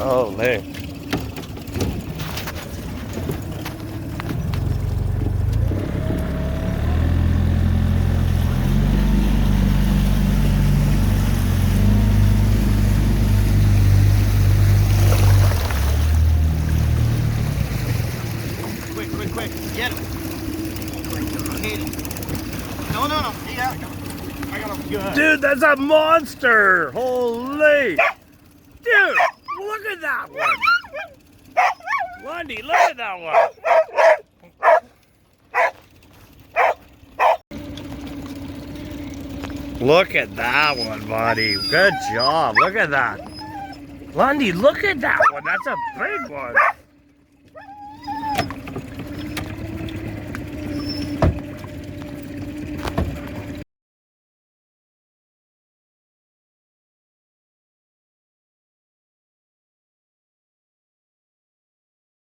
Holy. Quick, get him. Hit him. No. Yeah, I got him. Good. Dude, that's a monster! Holy! Dude, look at that one! Lundy, look at that one! Look at that one, buddy. Good job. Look at that. Lundy, look at that one. That's a big one.